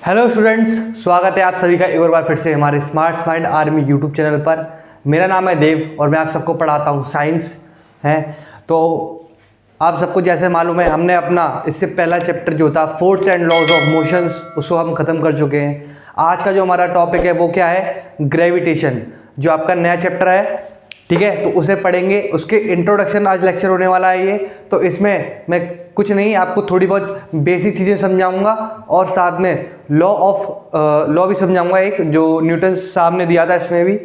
Hello students, स्वागत है आप सभी का एक और बार फिर से हमारे smart mind army YouTube channel पर। मेरा नाम है देव और मैं आप सबको पढ़ाता हूँ साइंस है। तो आप सबको जैसे मालूम है, हमने अपना इससे पहला चैप्टर जो था force and laws of motions, उसको हम ख़त्म कर चुके हैं। आज का जो हमारा टॉपिक है वो क्या है, ग्रेविटेशन, जो आपका नया चैप्टर है। ठीक है, तो उसे पढ़ेंगे। उसके इंट्रोडक्शन आज लेक्चर होने वाला है ये। तो इसमें मैं कुछ नहीं, आपको थोड़ी बहुत बेसिक चीज़ें समझाऊंगा और साथ में लॉ भी समझाऊंगा, एक जो न्यूटन साहब ने दिया था इसमें भी।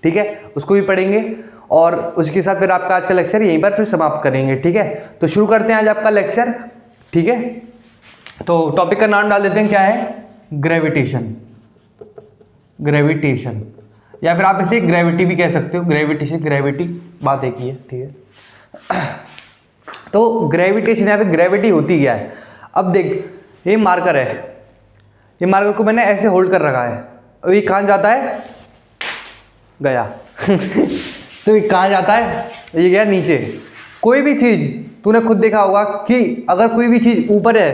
ठीक है, उसको भी पढ़ेंगे और उसके साथ फिर आपका आज का लेक्चर यहीं पर फिर समाप्त करेंगे। ठीक है, तो शुरू करते हैं आज आपका लेक्चर। ठीक है, तो टॉपिक का नाम डाल देते हैं, क्या है, ग्रेविटेशन। ग्रेविटेशन या फिर आप इसे ग्रेविटी भी कह सकते हो। ग्रेविटेशन, ग्रेविटी बात एक ही है। ठीक है, तो ग्रेविटेशन या फिर ग्रेविटी होती क्या है। अब देख, ये मार्कर है, ये मार्कर को मैंने ऐसे होल्ड कर रखा है। अब ये कहाँ जाता है, गया तो ये कहाँ जाता है, ये गया नीचे। कोई भी चीज़ तूने खुद देखा होगा कि अगर कोई भी चीज़ ऊपर है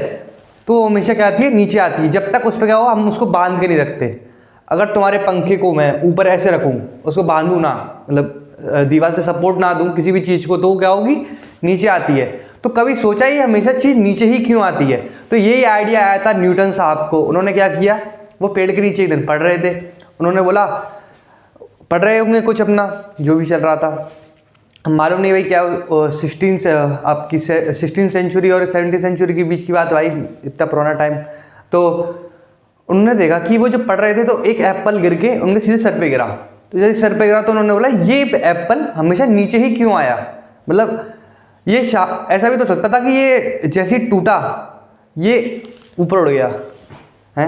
तो हमेशा क्या आती है, नीचे आती है। जब तक उस पर क्या हो, हम उसको बांध के नहीं रखते। अगर तुम्हारे पंखे को मैं ऊपर ऐसे रखूँ, उसको बांधूँ ना, मतलब दीवार से सपोर्ट ना दूँ किसी भी चीज़ को, तो वो क्या होगी, नीचे आती है। तो कभी सोचा ही हमेशा चीज़ नीचे ही क्यों आती है। तो यही आइडिया आया था न्यूटन साहब को। उन्होंने क्या किया, वो पेड़ के नीचे एक दिन पढ़ रहे थे। उन्होंने बोला, पढ़ रहे होंगे कुछ अपना जो भी चल रहा था, मालूम नहीं भाई क्या, आपकी 16th सेंचुरी और 17th सेंचुरी के बीच की बात भाई, इतना पुराना टाइम। तो उन्होंने देखा कि वो जब पढ़ रहे थे तो एक एप्पल गिर के उनके सीधे सर पे गिरा। तो जैसे सर पे गिरा तो उन्होंने बोला, ये एप्पल हमेशा नीचे ही क्यों आया। मतलब ये ऐसा भी तो सकता था कि ये जैसे ही टूटा ये ऊपर उड़ गया है।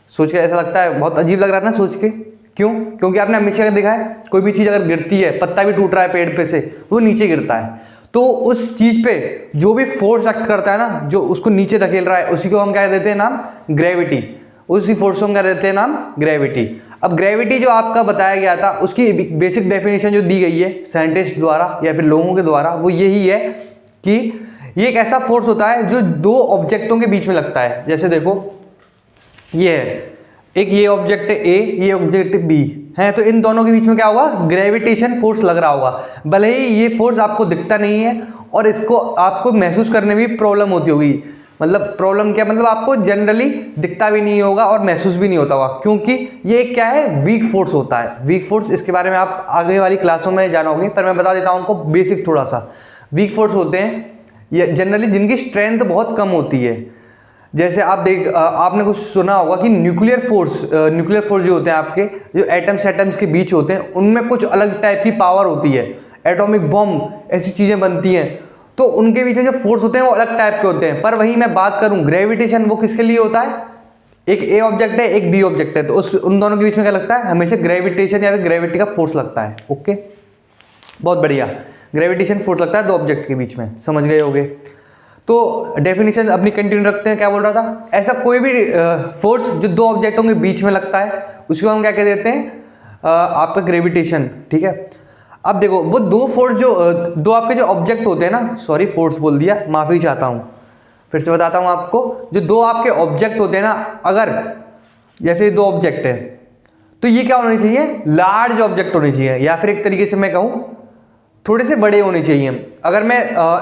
सोच के ऐसा लगता है, बहुत अजीब लग रहा है ना सोच के। क्यों? क्योंकि आपने हमेशा देखा है, कोई भी चीज़ अगर गिरती है, पत्ता भी टूट रहा है पेड़ पे से, वो नीचे गिरता है। तो उस चीज़ पे जो भी फोर्स एक्ट करता है ना, जो उसको नीचे धकेल रहा है, उसी को हम क्या देते हैं नाम, ग्रेविटी। उसी फोर्स को हम क्या देते हैं नाम, ग्रेविटी। अब ग्रेविटी जो आपका बताया गया था, उसकी बेसिक डेफिनेशन जो दी गई है साइंटिस्ट द्वारा या फिर लोगों के द्वारा, वो यही है कि ये एक ऐसा फोर्स होता है जो दो ऑब्जेक्टों के बीच में लगता है। जैसे देखो, ये है एक, ये ऑब्जेक्ट है ए, ये ऑब्जेक्ट बी है, तो इन दोनों के बीच में क्या होगा, ग्रेविटेशन फोर्स लग रहा होगा। भले ही ये फोर्स आपको दिखता नहीं है और इसको आपको महसूस करने में भी प्रॉब्लम होती होगी। मतलब प्रॉब्लम क्या, मतलब आपको जनरली दिखता भी नहीं होगा और महसूस भी नहीं होता होगा, क्योंकि ये एक क्या है, वीक फोर्स होता है। वीक फोर्स, इसके बारे में आप आगे वाली क्लासों में जानोगे, पर मैं बता देता हूँ आपको बेसिक थोड़ा सा। वीक फोर्स होते हैं ये जनरली जिनकी स्ट्रेंथ बहुत कम होती है। जैसे आपने कुछ सुना होगा कि न्यूक्लियर फोर्स जो होते हैं आपके, जो एटम्स के बीच होते हैं, उनमें कुछ अलग टाइप की पावर होती है। एटॉमिक बॉम्ब ऐसी चीज़ें बनती हैं, तो उनके बीच में जो फोर्स होते हैं वो अलग टाइप के होते हैं। पर वही मैं बात करूं, ग्रेविटेशन वो किसके लिए होता है, एक ए ऑब्जेक्ट है, एक बी ऑब्जेक्ट है, तो उन दोनों के बीच में क्या लगता है, हमेशा ग्रेविटेशन या फिर ग्रेविटी का फोर्स लगता है। ओके, बहुत बढ़िया, ग्रेविटेशन फोर्स लगता है दो ऑब्जेक्ट के बीच में, समझ गए होगे। तो डेफिनेशन अपनी कंटिन्यू रखते हैं। क्या बोल रहा था, ऐसा कोई भी फोर्स जो दो ऑब्जेक्टों के बीच में लगता है, उसको हम क्या कह देते हैं, आपका ग्रेविटेशन। ठीक है, अब देखो, वो दो फोर्स दो आपके जो ऑब्जेक्ट होते हैं ना, सॉरी फोर्स बोल दिया, माफी चाहता हूँ, फिर से बताता हूँ आपको। जो दो आपके ऑब्जेक्ट होते हैं ना, अगर जैसे दो ऑब्जेक्ट है, तो ये क्या होने चाहिए, लार्ज ऑब्जेक्ट होने चाहिए, या फिर एक तरीके से मैं कहूँ थोड़े से बड़े होने चाहिए। अगर मैं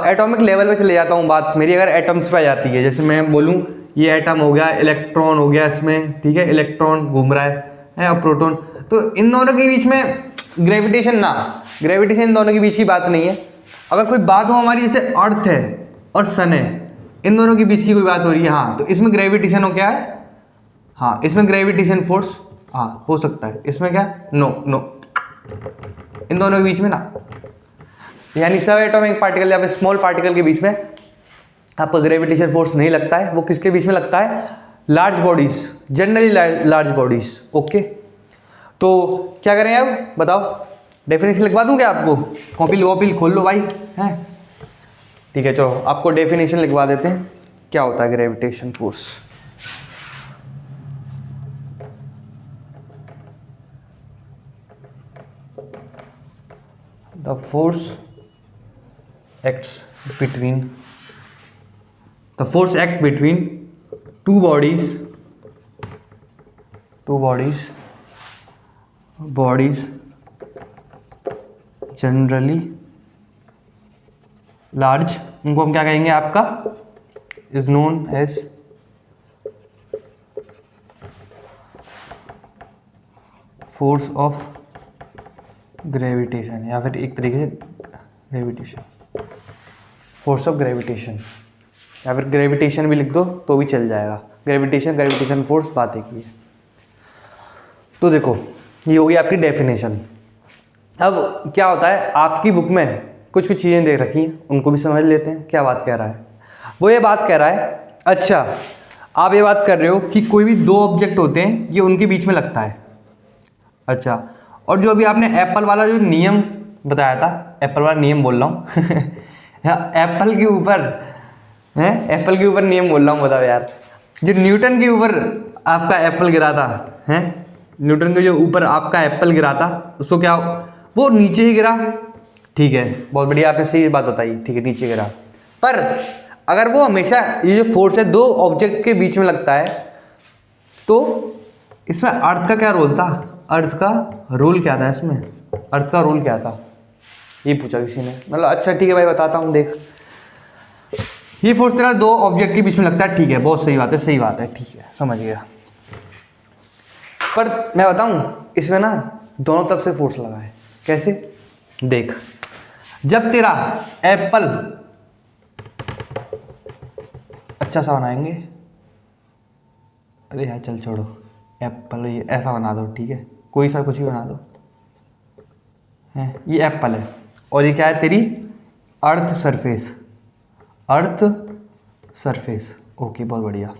एटॉमिक लेवल पे चले जाता हूँ, बात मेरी अगर एटम्स पे आ जाती है, जैसे मैं बोलूँ ये एटम हो गया, इलेक्ट्रॉन हो गया इसमें, ठीक है, इलेक्ट्रॉन घूम रहा है और प्रोटॉन, तो इन दोनों के बीच में ग्रेविटेशन इन दोनों के बीच की बात नहीं है। अगर कोई बात हो हमारी, जैसे अर्थ है और सन है, इन दोनों के बीच की कोई बात हो रही है, हाँ, तो इसमें ग्रेविटेशन हो क्या है, हाँ, इसमें ग्रेविटेशन फोर्स हाँ हो सकता है। इसमें क्या, नो, इन दोनों के बीच में ना, यानी सब एटॉमिक पार्टिकल या फिर स्मॉल पार्टिकल के बीच में आपका ग्रेविटेशन फोर्स नहीं लगता है। वो किसके बीच में लगता है, large bodies, generally large bodies. Okay, तो क्या करें अब बताओ, डेफिनेशन लिखवा दूं क्या आपको, कॉपी खोल लो भाई, हैं, ठीक है, चलो आपको डेफिनेशन लिखवा देते हैं, क्या होता है gravitation force. The force act between two bodies two bodies generally large, उनको हम क्या कहेंगे, आपका is known as force of gravitation, या फिर एक तरीके से ग्रेविटेशन, फोर्स ऑफ ग्रेविटेशन, या फिर ग्रेविटेशन भी लिख दो तो भी चल जाएगा। ग्रेविटेशन फोर्स बात एक ही है। तो देखो ये होगी आपकी डेफिनेशन। अब क्या होता है, आपकी बुक में कुछ कुछ चीज़ें देख रखी हैं, उनको भी समझ लेते हैं क्या बात कह रहा है। वो ये बात कह रहा है, अच्छा आप ये बात कर रहे हो कि कोई भी दो ऑब्जेक्ट होते हैं ये उनके बीच में लगता है। अच्छा, और जो अभी आपने एप्पल वाला जो नियम बताया था, एप्पल वाला नियम बोल रहा हूँ एप्पल के ऊपर है, एप्पल के ऊपर नियम बोल रहा हूँ, बताओ यार। जो न्यूटन के ऊपर आपका एप्पल गिरा था, हैं, न्यूटन के जो ऊपर आपका एप्पल गिरा था, उसको क्या, वो नीचे ही गिरा, ठीक है, बहुत बढ़िया, आपने सही बात बताई, ठीक है, नीचे गिरा। पर अगर वो हमेशा ये जो फोर्स है दो ऑब्जेक्ट के बीच में लगता है, तो इसमें अर्थ का क्या रोल था, अर्थ का रोल क्या था, इसमें अर्थ का रोल क्या था, ये पूछा किसी ने। मतलब अच्छा ठीक है भाई बताता हूँ, देख ये फोर्स तेरा दो ऑब्जेक्ट के बीच में लगता है, ठीक है, बहुत सही बात है, सही बात है, ठीक है, समझ गया। पर मैं बताऊं, इसमें ना दोनों तरफ से फोर्स लगा है। कैसे, देख, जब तेरा एप्पल, अच्छा सा बनाएंगे, अरे यार चल छोड़ो, एप्पल ये ऐसा बना दो, ठीक है, कोई सा कुछ भी बना दो, है ये एप्पल है, और ये क्या है तेरी earth surface, earth surface, okay, बहुत बढ़िया।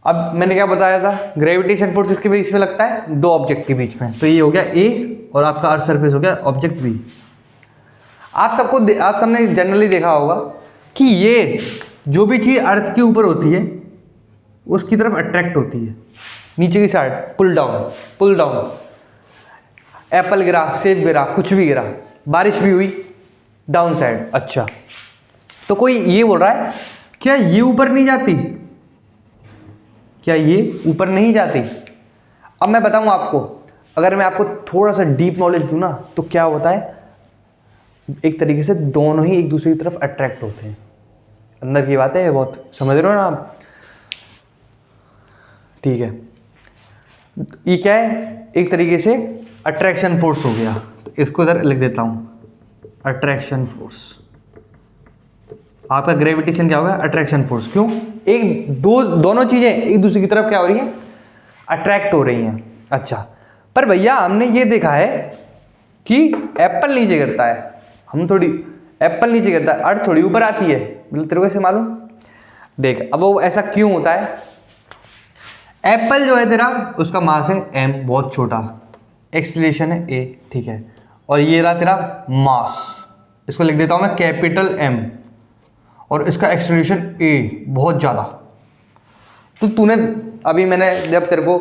अब मैंने क्या बताया था, ग्रेविटेशन फोर्स इसके बीच में लगता है दो ऑब्जेक्ट के बीच में, तो ये हो गया ए, और आपका अर्थ सरफेस हो गया ऑब्जेक्ट बी। आप सबने जनरली देखा होगा कि ये जो भी चीज़ अर्थ के ऊपर होती है उसकी तरफ अट्रैक्ट होती है, नीचे की साइड पुल डाउन। एप्पल गिरा, सेब गिरा, कुछ भी गिरा, बारिश भी हुई, डाउन साइड। अच्छा, तो कोई ये बोल रहा है क्या ये ऊपर नहीं जाती, क्या ये ऊपर नहीं जाती? अब मैं बताऊं आपको, अगर मैं आपको थोड़ा सा डीप नॉलेज दूं ना, तो क्या होता है, एक तरीके से दोनों ही एक दूसरे की तरफ अट्रैक्ट होते हैं। अंदर की बात है ये, बहुत समझ रहे हो ना आप, ठीक है। ये क्या है, एक तरीके से अट्रैक्शन फोर्स हो गया, तो इसको इधर लिख देता हूं, अट्रैक्शन फोर्स। आपका ग्रेविटेशन क्या होगा, अट्रैक्शन फोर्स। क्यों, दोनों चीजें एक दूसरे की तरफ क्या हो रही हैं, अट्रैक्ट हो रही हैं। अच्छा, पर भैया हमने ये देखा है कि एप्पल नीचे गिरता है, हम थोड़ी, एप्पल नीचे गिरता है, अर्थ थोड़ी ऊपर आती है, मतलब तेरे को कैसे मालूम? देख, अब वो ऐसा क्यों होता है, एप्पल जो है तेरा, उसका मास है m, बहुत छोटा, एक्सीलरेशन है a, ठीक है, और ये रहा तेरा मास, इसको लिख देता हूं मैं कैपिटल M, और इसका एक्सीलरेशन a, बहुत ज़्यादा। तो तूने अभी, मैंने जब तेरे को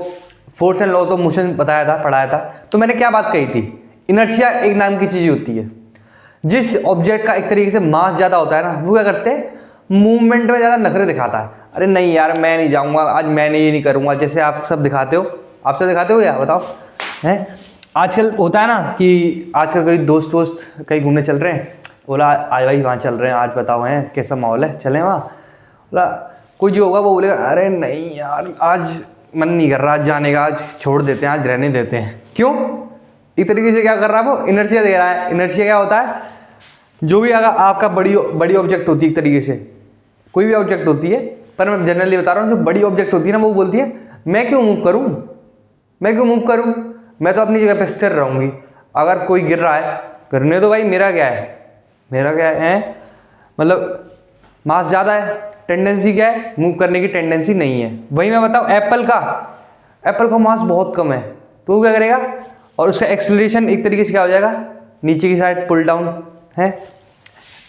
force and laws of motion बताया था, पढ़ाया था, तो मैंने क्या बात कही थी, इनर्शिया एक नाम की चीज़ होती है। जिस ऑब्जेक्ट का एक तरीके से मास ज़्यादा होता है ना, वो क्या करते हैं, मूवमेंट में ज़्यादा नखरे दिखाता है। अरे नहीं यार, मैं नहीं जाऊँगा आज, मैंने ये नहीं करूँगा, जैसे आप सब दिखाते हो, आप सब दिखाते हो या बताओ, हैं? आजकल होता है ना कि आजकल कोई दोस्त कहीं घूमने चल रहे हैं, बोला आज भाई वहाँ चल रहे हैं, आज बताओ हैं कैसा माहौल है, चलें वहाँ। बोला कोई जो होगा वो बोलेगा अरे नहीं यार आज मन नहीं कर रहा आज जाने का, आज छोड़ देते हैं, आज रहने देते हैं। क्यों? एक तरीके से क्या कर रहा है वो, इनर्शिया दे रहा है। इनर्शिया क्या होता है, जो भी अगर आपका बड़ी ऑब्जेक्ट होती है, एक तरीके से कोई भी ऑब्जेक्ट होती है, पर मैं जनरली बता रहा हूँ, जो बड़ी ऑब्जेक्ट होती है ना, वो बोलती है मैं क्यों मूव करूँ, मैं तो अपनी जगह पे स्थिर रहूँगी। अगर कोई गिर रहा है, करने दो भाई, मेरा क्या है, मतलब मास ज़्यादा है, टेंडेंसी क्या है, मूव करने की टेंडेंसी नहीं है। वही मैं बताऊँ एप्पल का मास बहुत कम है, तो वो क्या करेगा, और उसका एक्सेलरेशन एक तरीके से क्या हो जाएगा, नीचे की साइड पुल डाउन है,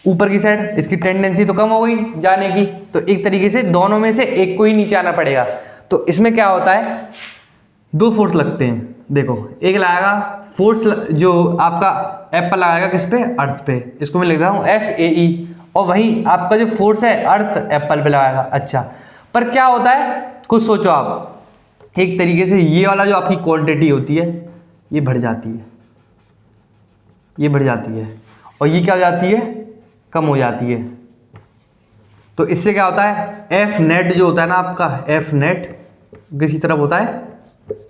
ऊपर की साइड इसकी टेंडेंसी तो कम हो गई जाने की, तो एक तरीके से दोनों में से एक को ही नीचे आना पड़ेगा। तो इसमें क्या होता है, दो फोर्स लगते हैं। देखो, एक लगाएगा फोर्स जो आपका एप्पल लगाएगा किस पे, अर्थ पे, इसको मैं लिख रहा हूँ FAE, और वहीं आपका जो फोर्स है अर्थ एप्पल पे लगाएगा। अच्छा, पर क्या होता है, कुछ सोचो आप, एक तरीके से ये वाला जो आपकी क्वांटिटी होती है ये बढ़ जाती है, ये बढ़ जाती है, और ये क्या हो जाती है, कम हो जाती है। तो इससे क्या होता है, एफ नेट जो होता है ना आपका, एफ नेट किसी तरफ होता है,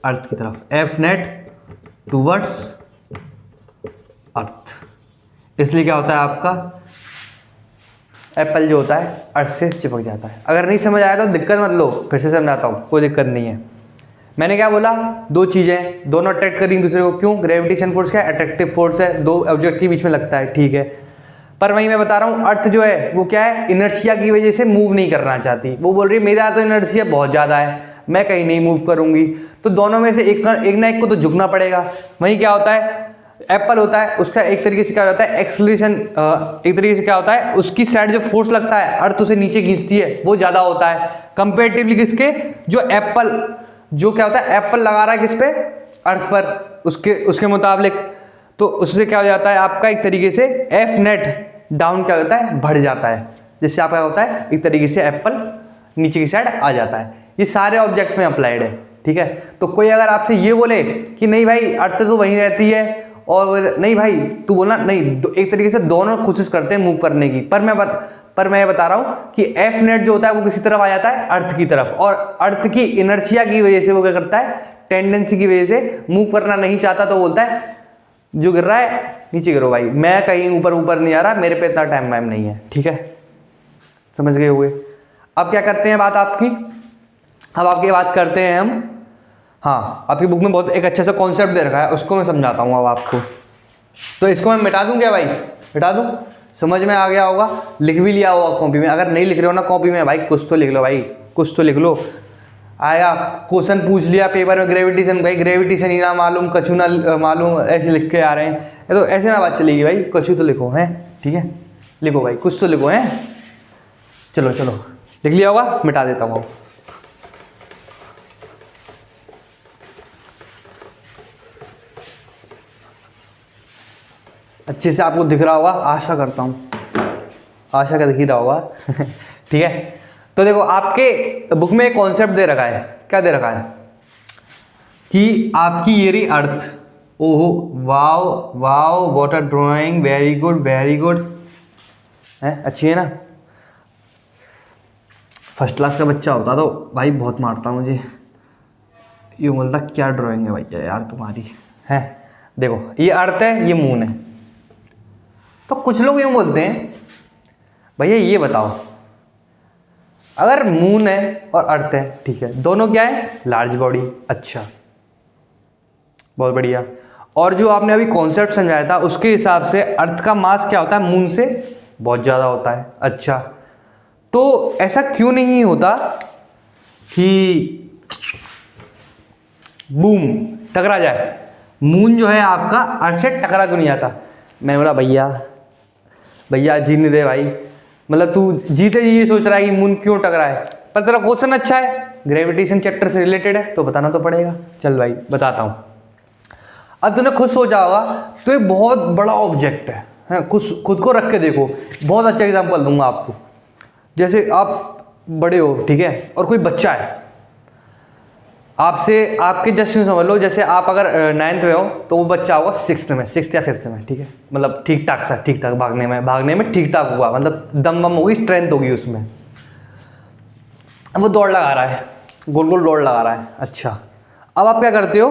अर्थ की तरफ, एफ नेट टूवर्ड्स अर्थ। इसलिए क्या होता है आपका एप्पल जो होता है अर्थ से चिपक जाता है। अगर नहीं समझ आया तो दिक्कत मत लो, फिर से समझाता हूँ, कोई दिक्कत नहीं है। मैंने क्या बोला, दो चीज़ें, दोनों अट्रैक्ट करेंगे दूसरे को, क्यों, ग्रेविटेशन फोर्स क्या है, अट्रैक्टिव फोर्स है, दो ऑब्जेक्ट के बीच में लगता है, ठीक है। पर वहीं मैं बता रहा हूँ अर्थ जो है वो क्या है, इनर्शिया की वजह से मूव नहीं करना चाहती। वो बोल रही है मेरा तो इनर्शिया बहुत ज़्यादा है, मैं कहीं नहीं मूव करूँगी। तो दोनों में से एक ना एक को तो झुकना पड़ेगा। वहीं क्या होता है, एप्पल होता है उसका एक तरीके से क्या होता है, एक्सलेशन, एक तरीके से क्या होता है, उसकी साइड जो फोर्स लगता है अर्थ उसे नीचे खींचती है वो ज़्यादा होता है कंपेरेटिवली किसके, जो एप्पल, जो क्या होता है एप्पल लगा रहा है किस पे, अर्थ पर, उसके मुताबिक। तो उससे क्या हो जाता है आपका एक तरीके से एफ नेट डाउन क्या होता है, बढ़ जाता है, जिससे आपका होता है एक तरीके से एप्पल नीचे की साइड आ जाता है। ये सारे ऑब्जेक्ट में अप्लाइड है, ठीक है। तो कोई अगर आपसे ये बोले कि नहीं भाई अर्थ तो वहीं रहती है, और नहीं भाई तू बोलना नहीं, एक तरीके से दोनों कोशिश करते हैं मूव करने की, पर मैं ये बता रहा हूँ कि एफ नेट जो होता है वो किसी तरफ आ जाता है, अर्थ की तरफ, और अर्थ की इनर्शिया की वजह से वो क्या करता है, टेंडेंसी की वजह से मूव करना नहीं चाहता, तो बोलता है जो गिर रहा है नीचे गिरो भाई, मैं कहीं ऊपर नहीं आ रहा, मेरे पे इतना टाइम वाइम नहीं है, ठीक है, समझ गए हुए। अब क्या करते हैं बात आपकी, अब आपकी बात करते हैं हम, हाँ आपकी बुक में बहुत एक अच्छा सा कॉन्सेप्ट दे रखा है, उसको मैं समझाता हूँ अब आपको। तो इसको मैं मिटा दूँ क्या भाई, मिटा दूँ, समझ में आ गया होगा, लिख भी लिया होगा कॉपी में। अगर नहीं लिख रहे हो ना कॉपी में भाई कुछ तो लिख लो भाई, कुछ तो लिख लो। आया क्वेश्चन पूछ लिया पेपर में ग्रेविटेशन, भाई ग्रेविटेशन ही ना मालूम, कछु ना मालूम, ऐसे लिख के आ रहे हैं, तो ऐसे ना बात चलेगी भाई, कछु तो लिखो हैं, ठीक है, लिखो भाई, कुछ तो लिखो हैं। चलो लिख लिया होगा, मिटा देता हूँ। अच्छे से आपको दिख रहा होगा, आशा करता हूँ, आशा का दिख ही रहा होगा ठीक है। तो देखो आपके बुक में एक कॉन्सेप्ट दे रखा है, क्या दे रखा है कि आपकी ये रही अर्थ, ओहो wow wow what a drawing, very good है, अच्छी है ना। फर्स्ट क्लास का बच्चा होता तो भाई बहुत मारता मुझे, यूँ बोलता क्या ड्राइंग है भैया यार तुम्हारी है। देखो ये अर्थ है, ये मून है, तो कुछ लोग यूँ बोलते हैं भैया ये बताओ अगर मून है और अर्थ है, ठीक है, दोनों क्या है, लार्ज बॉडी, अच्छा बहुत बढ़िया। और जो आपने अभी कॉन्सेप्ट समझाया था उसके हिसाब से अर्थ का मास क्या होता है, मून से बहुत ज़्यादा होता है, अच्छा। तो ऐसा क्यों नहीं होता कि बूम टकरा जाए, मून जो है आपका अर्थ से टकरा क्यों नहीं आता। मैं बोला भैया जीने दे भाई, मतलब तू जीते जी ये सोच रहा है कि मून क्यों टकरा है, पर तेरा क्वेश्चन अच्छा है, ग्रेविटेशन चैप्टर से रिलेटेड है तो बताना तो पड़ेगा। चल भाई बताता हूँ। अब तूने खुद सोचा होगा तो एक बहुत बड़ा ऑब्जेक्ट है, खुद को रख के देखो, बहुत अच्छा एग्जांपल दूंगा आपको। जैसे आप बड़े हो, ठीक है, और कोई बच्चा है आपसे, आपके जस्ट यूँ समझ लो जैसे आप अगर 9th में हो तो वो बच्चा होगा 6th या 5th में, ठीक है, मतलब ठीक ठाक भागने में ठीक ठाक हुआ, मतलब दम वम होगी, स्ट्रेंथ होगी उसमें। अब वो दौड़ लगा रहा है, गोल दौड़ लगा रहा है, अच्छा। अब आप क्या करते हो,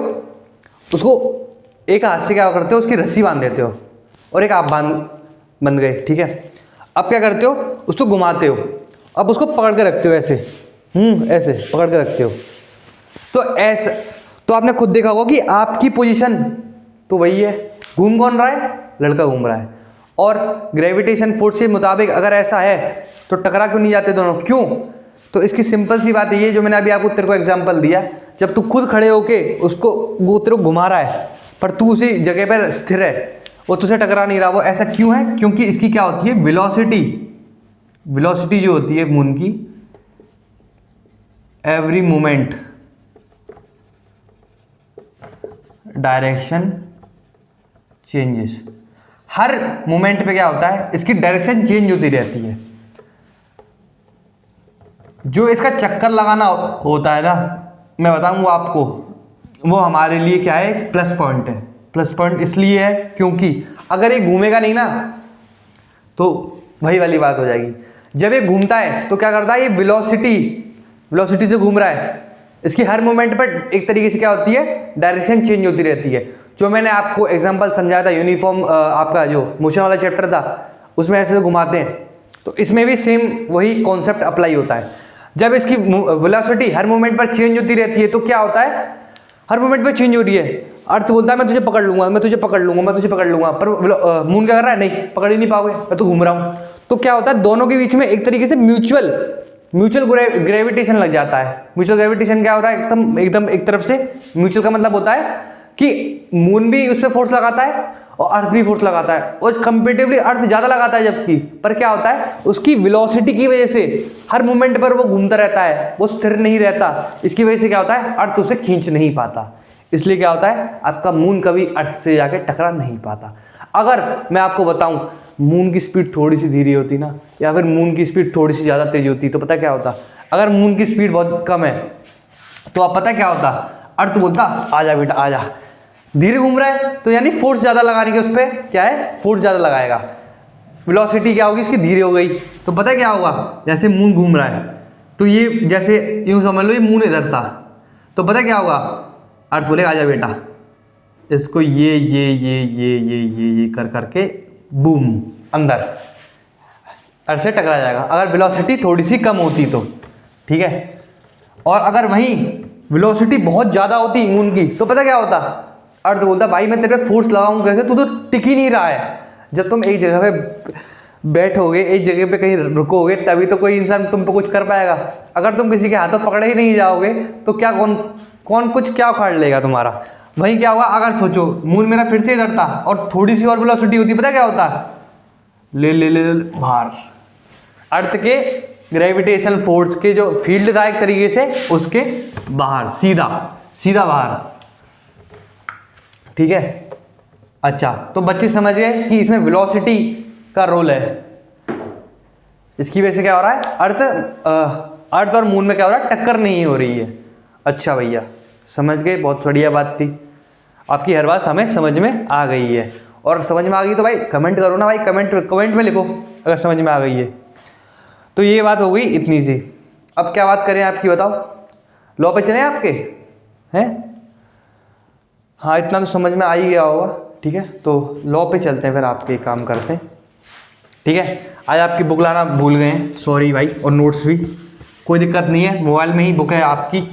उसको एक हाथ से क्या करते हो, उसकी रस्सी बांध देते हो, और एक आप बंध गए, ठीक है। अब क्या करते हो, उसको घुमाते हो, अब उसको पकड़ के रखते हो ऐसे, ऐसे पकड़ के रखते हो। तो ऐसा, तो आपने खुद देखा होगा कि आपकी पोजीशन तो वही है, घूम कौन रहा है, लड़का घूम रहा है, और ग्रेविटेशन फोर्स के मुताबिक अगर ऐसा है तो टकरा क्यों नहीं जाते दोनों, क्यों। तो इसकी सिंपल सी बात ये जो मैंने अभी आपको तेरे को एग्जांपल दिया, जब तू खुद खड़े होके उसको, वो तेरे को घुमा रहा है पर तू उसी जगह पर स्थिर है, वो तुझसे टकरा नहीं रहा, वो ऐसा क्यों है, क्योंकि इसकी क्या होती है, वेलोसिटी जो होती है मून की, एवरी मोमेंट डायरेक्शन चेंजेस, हर मोमेंट पे क्या होता है, इसकी डायरेक्शन चेंज होती रहती है। जो इसका चक्कर लगाना होता है ना, मैं बताऊँ आपको, वो हमारे लिए क्या है, प्लस पॉइंट है। प्लस पॉइंट इसलिए है क्योंकि अगर ये घूमेगा नहीं ना तो वही वाली बात हो जाएगी। जब ये घूमता है तो क्या करता है, ये वेलोसिटी से घूम रहा है, इसकी हर मोमेंट पर एक तरीके से क्या होती है, डायरेक्शन चेंज होती रहती है। जो मैंने आपको एग्जांपल समझाया था यूनिफॉर्म, आपका जो मोशन वाला चैप्टर था उसमें ऐसे घुमाते हैं, तो इसमें भी सेम वही कॉन्सेप्ट अप्लाई होता है। जब इसकी वेलोसिटी हर मोमेंट पर चेंज होती रहती है तो क्या होता है, हर मोमेंट पर चेंज हो रही है, अर्थ बोलता है मैं तुझे पकड़ लूंगा, मैं तुझे पकड़ लूंगा, मैं तुझे पकड़ लूंगा, पर मून क्या कर रहा है, नहीं पकड़ ही नहीं पाओगे, मैं तो घूम रहा हूँ। तो क्या होता है, दोनों के बीच में एक तरीके से म्यूचुअल ग्रेविटेशन लग जाता है। म्यूचुअल ग्रेविटेशन क्या हो रहा है, एकदम एक तरफ से। म्यूचुअल का मतलब होता है कि मून भी उस पर फोर्स लगाता है और अर्थ भी फोर्स लगाता है, और कंपेरेटिवली अर्थ ज्यादा लगाता है जबकि, पर क्या होता है, उसकी वेलोसिटी की वजह से हर मोमेंट पर वो घूमता रहता है, वो स्थिर नहीं रहता। इसकी वजह से क्या होता है, अर्थ उसे खींच नहीं पाता। इसलिए क्या होता है, आपका मून कभी अर्थ से जाके टकरा नहीं पाता। अगर मैं आपको बताऊं मून की स्पीड थोड़ी सी धीरे होती ना, या फिर मून की स्पीड थोड़ी सी ज़्यादा तेज होती, तो पता क्या होता, अगर मून की स्पीड बहुत कम है तो आप पता क्या होता, अर्थ बोलता आजा बेटा आजा। धीरे घूम रहा है तो यानी फोर्स ज़्यादा लगाने के, उस पर क्या है, फोर्स ज़्यादा लगाएगा, वेलोसिटी क्या होगी इसकी, धीरे हो गई। तो पता क्या होगा, जैसे मून घूम रहा है तो ये जैसे यूँ समझ लो ये मून इधर था, तो पता क्या होगा, अर्थ बोलेगा आजा बेटा, इसको ये कर करके बूम अंदर अर्थ से टकरा जाएगा, अगर वेलोसिटी थोड़ी सी कम होती तो, ठीक है। और अगर वहीं वेलोसिटी बहुत ज़्यादा होती मून की तो पता क्या होता, अर्थ बोलता भाई मैं तेरे पे फोर्स लगाऊं कैसे, तू तो टिक ही नहीं रहा है। जब तुम एक जगह पे बैठोगे, एक जगह पे कहीं रुकोगे, तभी तो कोई इंसान तुम पे कुछ कर पाएगा। अगर तुम किसी के हाथों पकड़े ही नहीं जाओगे तो क्या कौन कुछ क्या उखाड़ लेगा तुम्हारा। वहीं क्या होगा, अगर सोचो मून मेरा फिर से इधर था और थोड़ी सी और वेलोसिटी होती, पता क्या होता, ले बाहर, अर्थ के ग्रेविटेशन फोर्स के जो फील्ड था एक तरीके से उसके बाहर, सीधा बाहर, ठीक है। अच्छा, तो बच्चे समझ गए कि इसमें वेलोसिटी का रोल है। इसकी वजह से क्या हो रहा है, अर्थ और मून में क्या हो रहा है, टक्कर नहीं हो रही है। अच्छा भैया समझ गए, बहुत बढ़िया बात थी, आपकी हर बात हमें समझ में आ गई है। और समझ में आ गई तो भाई कमेंट करो ना भाई, कमेंट में लिखो अगर समझ में आ गई है। तो ये बात हो गई इतनी सी। अब क्या बात करें आपकी, बताओ, लॉ पे चलें आपके हैं? हाँ इतना तो समझ में आ ही गया होगा, ठीक है। तो लॉ पे चलते हैं, फिर आपके काम करते हैं, ठीक है। आज आपकी बुक लाना भूल गए हैं, सॉरी भाई, और नोट्स भी, कोई दिक्कत नहीं है, मोबाइल में ही बुक है आपकी,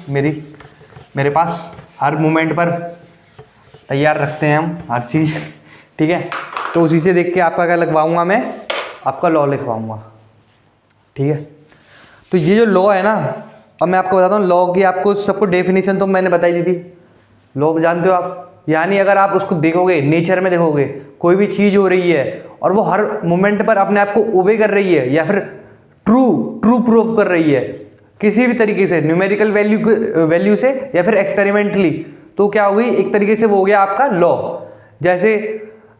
मेरे पास हर मोमेंट पर तैयार रखते हैं हम हर चीज़, ठीक है। तो उसी से देख के आपका क्या लिखवाऊंगा मैं, आपका लॉ लिखवाऊंगा, ठीक है। तो ये जो लॉ है ना, अब मैं आपको बताता हूँ लॉ की, आपको सबको डेफिनेशन तो मैंने बताई दी थी। लॉ जानते हो आप, यानी अगर आप उसको देखोगे, नेचर में देखोगे, कोई भी चीज़ हो रही है और वो हर मोमेंट पर अपने आप को ओबे कर रही है या फिर ट्रू प्रूफ कर रही है किसी भी तरीके से, न्यूमेरिकल वैल्यू से या फिर एक्सपेरिमेंटली, तो क्या हो गई, एक तरीके से वो हो गया आपका लॉ। जैसे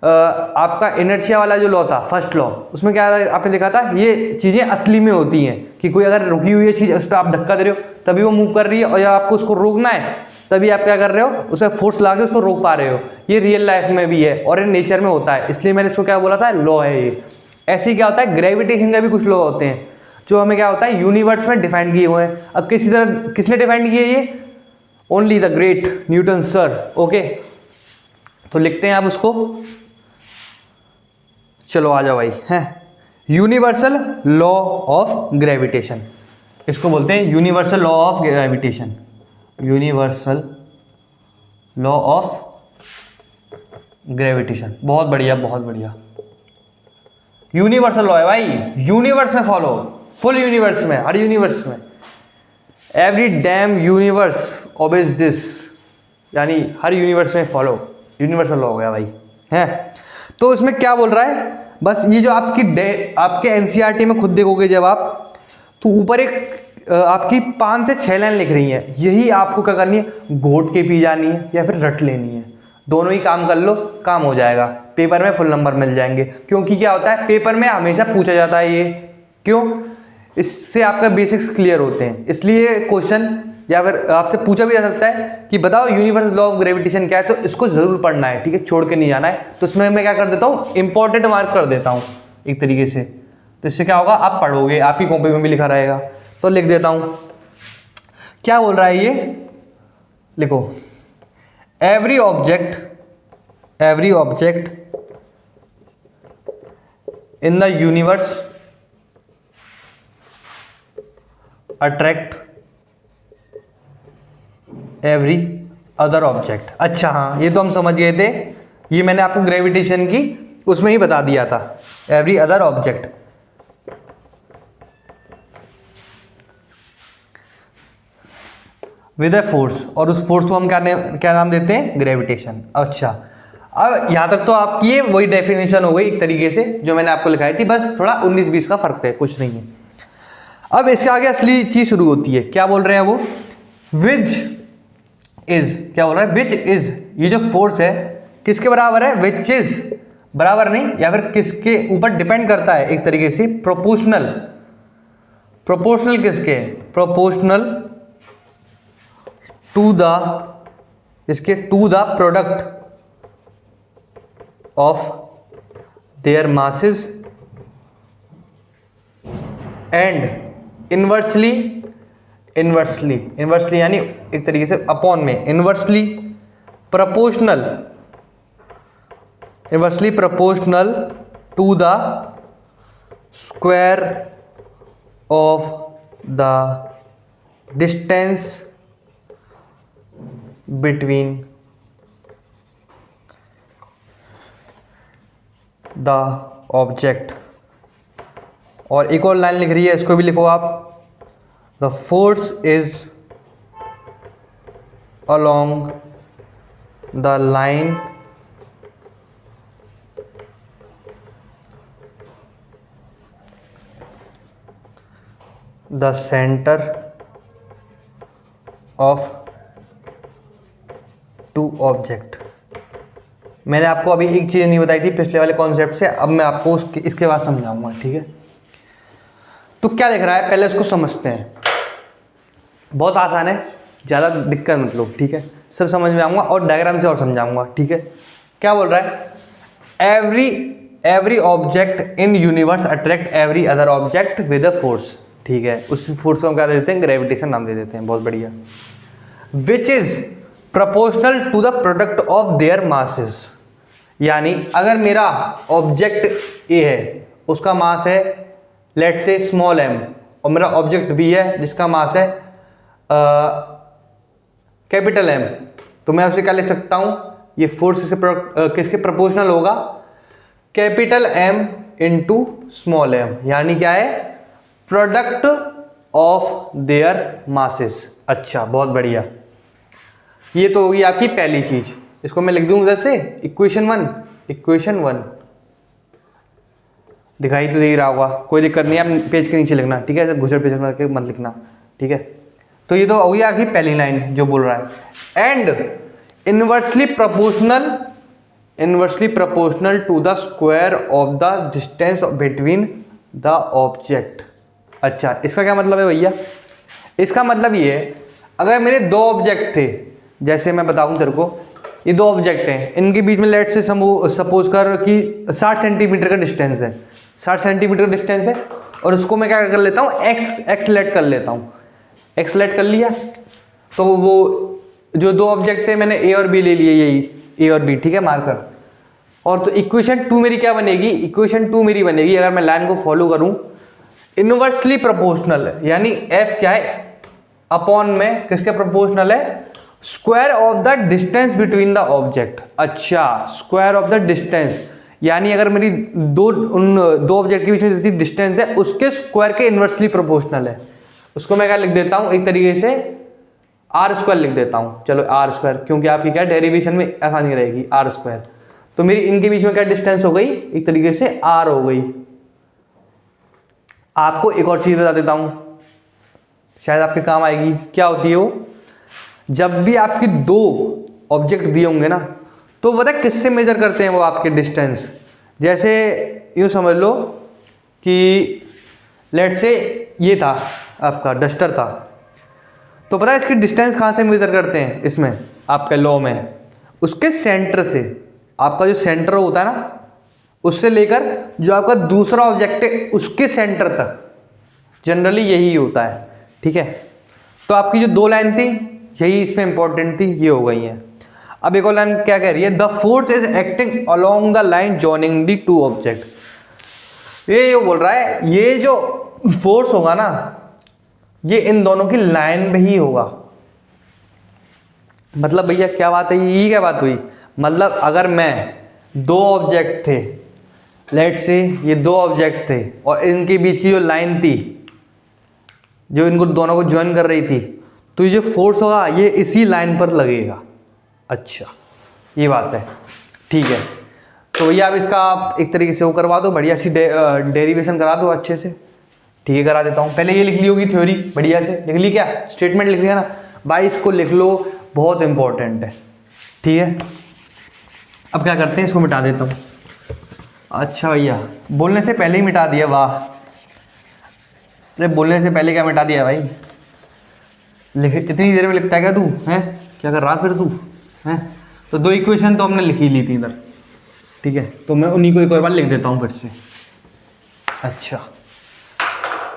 आपका इनर्शिया वाला जो लॉ था, फर्स्ट लॉ, उसमें क्या आपने देखा था, ये चीज़ें असली में होती हैं कि कोई अगर रुकी हुई है चीज़, उस पर आप धक्का दे रहे हो तभी वो मूव कर रही है, और जब आपको उसको रोकना है तभी आप क्या कर रहे हो, उस पर फोर्स लगा के उसको रोक पा रहे हो। ये रियल लाइफ में भी है और ये नेचर में होता है, इसलिए मैंने इसको क्या बोला था, लॉ है ये। ऐसे ही क्या होता है, ग्रेविटेशन का भी कुछ लॉ होते हैं जो हमें क्या होता है, यूनिवर्स में डिफाइन किए हुए हैं। अब किसने डिफाइन किए ये, only the great Newton sir, okay. तो लिखते हैं आप उसको, चलो आ जाओ भाई, हैं, यूनिवर्सल लॉ ऑफ ग्रेविटेशन, इसको बोलते हैं universal law of gravitation, universal law of gravitation. बहुत बढ़िया, बहुत बढ़िया, यूनिवर्सल लॉ है भाई, यूनिवर्स में फॉलो, फुल यूनिवर्स में, हर यूनिवर्स में, every dam universe obeys this, यानी हर यूनिवर्स में फॉलो, यूनिवर्सल लॉ हो गया भाई, है। तो इसमें क्या बोल रहा है, बस ये जो आपके एनसीईआरटी में खुद देखोगे जब आप, तो ऊपर एक आपकी 5 से 6 लाइन लिख रही हैं, यही आपको क्या करनी है, घोट के पी जानी है या फिर रट लेनी है। दोनों ही काम कर लो, काम हो जाएगा, पेपर में फुल नंबर मिल जाएंगे। क्योंकि क्या होता है, पेपर में हमेशा पूछा जाता है ये, क्यों, इससे आपका बेसिक्स क्लियर होते हैं, इसलिए क्वेश्चन या फिर आपसे पूछा भी जा सकता है कि बताओ यूनिवर्सल लॉ ऑफ ग्रेविटेशन क्या है, तो इसको जरूर पढ़ना है, ठीक है, छोड़ के नहीं जाना है। तो इसमें मैं क्या कर देता हूँ, इंपॉर्टेंट मार्क कर देता हूँ एक तरीके से। तो इससे क्या होगा, आप पढ़ोगे, आप ही कॉपी में भी लिखा रहेगा। तो लिख देता हूँ, क्या बोल रहा है ये, लिखो, every object in the universe attract every other object. अच्छा हाँ, ये तो हम समझ गए थे, ये मैंने आपको ग्रेविटेशन की उसमें ही बता दिया था। Every other object with a force, और उस फोर्स को हम क्या नाम देते हैं, ग्रेविटेशन। अच्छा, अब यहां तक तो आपकी ये वही डेफिनेशन हो गई एक तरीके से जो मैंने आपको लिखाई थी, बस थोड़ा 19-20 का फर्क है, कुछ नहीं है। अब इसके आगे असली चीज शुरू होती है, क्या बोल रहे हैं वो, विच इज, क्या बोल रहा है, विच इज, ये जो फोर्स है किसके बराबर है, विच इज बराबर नहीं, या फिर किसके ऊपर डिपेंड करता है एक तरीके से, प्रोपोर्शनल किसके, प्रोपोर्शनल टू द, इसके to the product of their masses and inversely यानी एक तरीके से अपॉन में, inversely proportional to the square of the distance between the object. और एक और लाइन लिख रही है, इसको भी लिखो आप, the force is along the line the centre of two object. मैंने आपको अभी एक चीज़ नहीं बताई थी पिछले वाले कॉन्सेप्ट से, अब मैं आपको इसके बाद समझाऊंगा, ठीक है। तो क्या लिख रहा है, पहले उसको समझते हैं, बहुत आसान है, ज़्यादा दिक्कत मत लो, ठीक है, सब समझ में आऊँगा और डायग्राम से और समझाऊंगा, ठीक है। क्या बोल रहा है, every object in universe attract every other object with a force, ठीक है। उस फोर्स को हम क्या दे देते हैं, ग्रेविटेशन नाम दे देते हैं, बहुत बढ़िया। Which is proportional to the product of their masses, यानी अगर मेरा ऑब्जेक्ट ए है, उसका मास है लेट से स्मॉल m, और मेरा ऑब्जेक्ट बी है जिसका मास है कैपिटल M, तो मैं उसे क्या लिख सकता हूं, ये फोर्स किसके प्रोपोर्शनल होगा, capital M into small m, यानी क्या है, प्रोडक्ट ऑफ देयर मासेस। अच्छा, बहुत बढ़िया, ये तो होगी आपकी पहली चीज। इसको मैं लिख दूं उधर से, इक्वेशन वन दिखाई तो दे रहा होगा, कोई दिक्कत नहीं है, आप पेज के नीचे लिखना, ठीक है, ऐसे घुसर पेज करके मत लिखना, ठीक है। तो ये तो होगी आपकी पहली लाइन जो बोल रहा है, and inversely proportional to the square of the distance between the object. अच्छा, इसका क्या मतलब है भैया, इसका मतलब ये है, अगर मेरे दो ऑब्जेक्ट थे, जैसे मैं बताऊं तेरे को, ये दो ऑब्जेक्ट हैं, इनके बीच में लेट से सपोज कर कि 60 सेंटीमीटर का डिस्टेंस है, 60 सेंटीमीटर का डिस्टेंस है, और उसको मैं क्या कर लेता हूँ, एक्स लेट कर लेता हूँ, एक्स लेट कर लिया, तो वो जो दो ऑब्जेक्ट थे मैंने ए और बी ले लिए, यही ए और बी, ठीक है, मार्कर। और तो इक्वेशन 2 मेरी क्या बनेगी, इक्वेशन 2 मेरी बनेगी, अगर मैं लाइन को फॉलो करूं, इनवर्सली प्रोपोर्शनल, यानी एफ क्या है, अपॉन में किसके प्रोपोर्शनल है, square of the distance between the object. अच्छा, स्क्वायर ऑफ द डिस्टेंस, यानी अगर मेरी उन दो ऑब्जेक्ट के बीच में जितनी डिस्टेंस है उसके स्क्वायर के इनवर्सली प्रोपोर्शनल है। उसको मैं क्या लिख देता हूं, एक तरीके से आर स्क्वायर लिख देता हूं, चलो आर स्क्वायर, क्योंकि आपकी क्या डेरिवेशन में आसानी रहेगी, आर स्क्वायर। तो मेरी इनके बीच में क्या डिस्टेंस हो गई, एक तरीके से आर हो गई। आपको एक और चीज बता देता हूं, शायद आपके काम आएगी, क्या होती है वो, जब भी आपके दो ऑब्जेक्ट दिए होंगे ना, तो पता है किससे मेजर करते हैं वो आपके डिस्टेंस। जैसे यूँ समझ लो कि लेट से ये था आपका डस्टर था, तो पता है इसकी डिस्टेंस कहाँ से मेजर करते हैं इसमें आपके लॉ में, उसके सेंटर से। आपका जो सेंटर होता है ना, उससे लेकर जो आपका दूसरा ऑब्जेक्ट है उसके सेंटर तक, जनरली यही होता है, ठीक है। तो आपकी जो 2 लाइन थी यही इसमें इंपॉर्टेंट थी, ये हो गई है। अब एक और लाइन क्या कह रही है, the force is acting along the line joining the 2 object. ये बोल रहा है ये जो फोर्स होगा ना, ये इन दोनों की लाइन में ही होगा। मतलब भैया क्या बात है, ये क्या बात हुई, मतलब अगर मैं 2 ऑब्जेक्ट थे, लेट से ये 2 ऑब्जेक्ट थे और इनके बीच की जो लाइन थी जो इनको दोनों को ज्वाइन कर रही थी, तो ये जो फोर्स होगा ये इसी लाइन पर लगेगा। अच्छा ये बात है, ठीक है। तो भैया अब इसका आप एक तरीके से वो करवा दो, बढ़िया सी डेरिवेशन करा दो अच्छे से, ठीक है। करा देता हूँ। पहले ये लिख ली होगी थ्योरी, बढ़िया से लिख ली, क्या स्टेटमेंट लिख लिया ना भाई, इसको लिख लो, बहुत इंपॉर्टेंट है, ठीक है। अब क्या करते हैं, इसको मिटा देता हूँ। अच्छा भैया बोलने से पहले ही मिटा दिया, वाह। अरे बोलने से पहले क्या मिटा दिया भाई, लिख इतनी देर में लिखता है क्या तू, हैं क्या कर रहा फिर तू, हैं। तो 2 इक्वेशन तो हमने लिख ही ली थी इधर, ठीक है। तो मैं उन्हीं को एक और बार लिख देता हूँ फिर से। अच्छा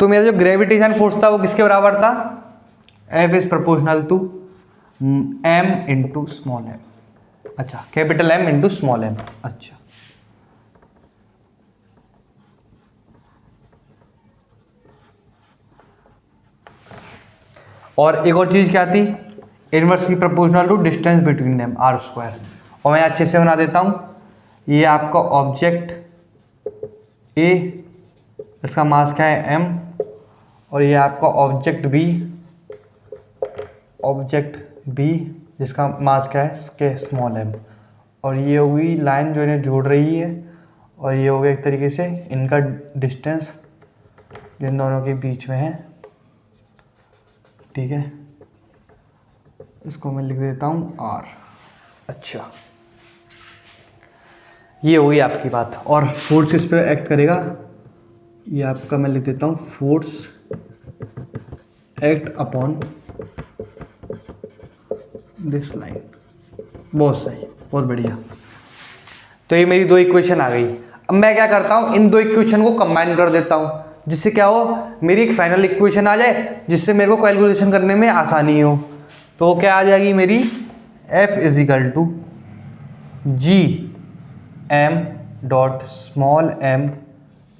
तो मेरा जो ग्रेविटेशन फोर्स था वो किसके बराबर था, F is proportional to m into small m। अच्छा capital M into small m। अच्छा और एक और चीज़ क्या थी, inversely proportional to distance between them r²। और मैं अच्छे से बना देता हूँ, ये आपका ऑब्जेक्ट A, इसका मास क्या है m, और ये आपका ऑब्जेक्ट B जिसका मास क्या है के स्मॉल m। और ये होगी लाइन जो इन्हें जोड़ रही है, और ये हो गया एक तरीके से इनका डिस्टेंस जिन दोनों के बीच में है, ठीक है। इसको मैं लिख देता हूँ r। अच्छा ये होगी आपकी बात। और फोर्स इस पर एक्ट करेगा, ये आपका मैं लिख देता हूँ, force act upon this line. बहुत सही, बहुत बढ़िया। तो ये मेरी 2 इक्वेशन आ गई। अब मैं क्या करता हूँ, इन 2 इक्वेशन को कंबाइन कर देता हूँ, जिससे क्या हो, मेरी एक फाइनल इक्वेशन आ जाए, जिससे मेरे को कैलकुलेशन करने में आसानी हो। तो वो क्या आ जाएगी मेरी, F is equal to G m dot small m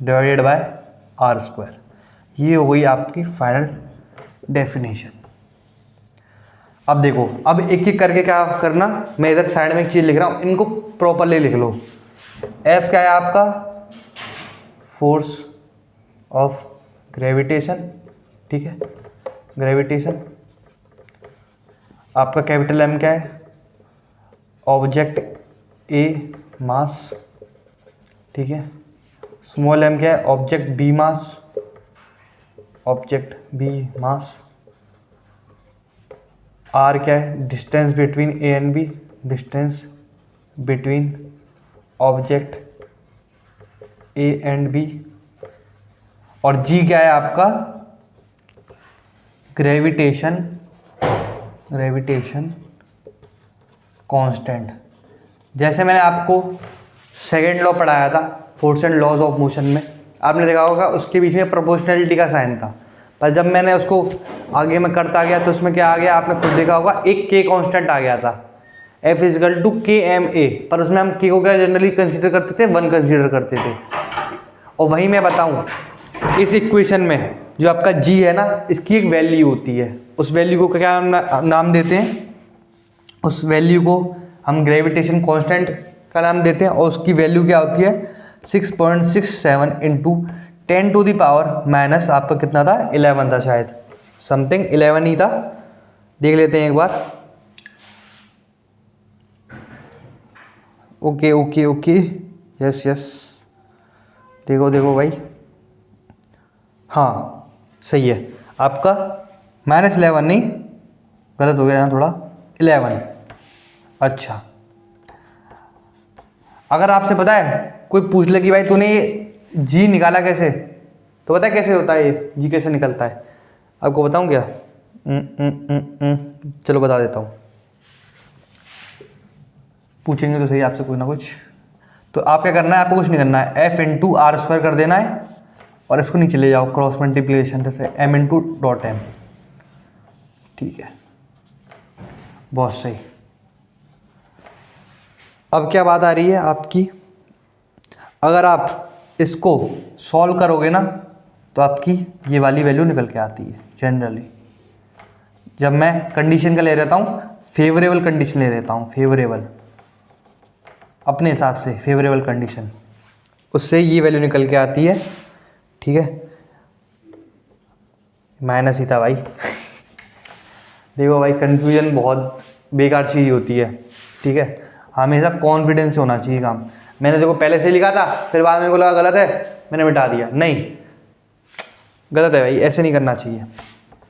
divided by r²। ये हो गई आपकी फाइनल डेफिनेशन। अब देखो, अब एक एक करके क्या करना, मैं इधर साइड में एक चीज़ लिख रहा हूँ, इनको प्रॉपरली लिख लो। F क्या है आपका, फोर्स ऑफ ग्रेविटेशन, ठीक है, ग्रेविटेशन। आपका कैपिटल M क्या है, ऑब्जेक्ट A मास, ठीक है। स्मॉल m क्या है, ऑब्जेक्ट B मास, ऑब्जेक्ट B मास। R क्या है, distance between A and B, distance between object A and B। और G क्या है आपका, ग्रेविटेशन कांस्टेंट। जैसे मैंने आपको सेकेंड लॉ पढ़ाया था force and laws of motion में, आपने देखा होगा उसके बीच में प्रोपोर्शनलिटी का साइन था, पर जब मैंने उसको आगे में करता गया तो उसमें क्या आ गया, आपने खुद देखा होगा, एक K कांस्टेंट आ गया था, F is equal to KMA। पर उसमें हम K को क्या जनरली कंसीडर करते थे, 1 कंसीडर करते थे। और वहीं मैं बताऊं, इस इक्वेशन में जो आपका G है ना, इसकी एक वैल्यू होती है, उस वैल्यू को क्या नाम देते हैं, उस वैल्यू को हम ग्रेविटेशन कांस्टेंट का नाम देते हैं। और उसकी वैल्यू क्या होती है, 6.67 into 10 to the power minus आपका कितना था, 11 था शायद, समथिंग 11 ही था, देख लेते हैं एक बार। Okay okay okay, yes yes, देखो देखो भाई, हाँ सही है आपका, -11 नहीं, गलत हो गया यहाँ थोड़ा, 11। अच्छा अगर आपसे पता है, कोई पूछ ले कि भाई तूने ये जी निकाला कैसे, तो पता है कैसे होता है, ये जी कैसे निकलता है, आपको बताऊं क्या, चलो बता देता हूँ, पूछेंगे तो सही आपसे कुछ ना कुछ। तो आप क्या करना है, आपको कुछ नहीं करना है, एफ इंटू आर स्क्वायर कर देना है और इसको नीचे ले जाओ क्रॉस मल्टीप्लिकेशन जैसे एम इंटू डॉट एम। ठीक है, बहुत सही। अब क्या बात आ रही है आपकी, अगर आप इसको सॉल्व करोगे ना तो आपकी ये वाली वैल्यू निकल के आती है जनरली। जब मैं कंडीशन का ले रहता हूँ, फेवरेबल कंडीशन ले रहता हूँ, फेवरेबल अपने हिसाब से फेवरेबल कंडीशन, उससे ये वैल्यू निकल के आती है। ठीक है, माइनस ही था भाई। देखो भाई, कंफ्यूजन बहुत बेकार चीज़ होती है। ठीक है, हमेशा कॉन्फिडेंस से होना चाहिए काम। मैंने देखो पहले से लिखा था, फिर बाद में को लगा गलत है, मैंने मिटा दिया। नहीं, गलत है भाई, ऐसे नहीं करना चाहिए।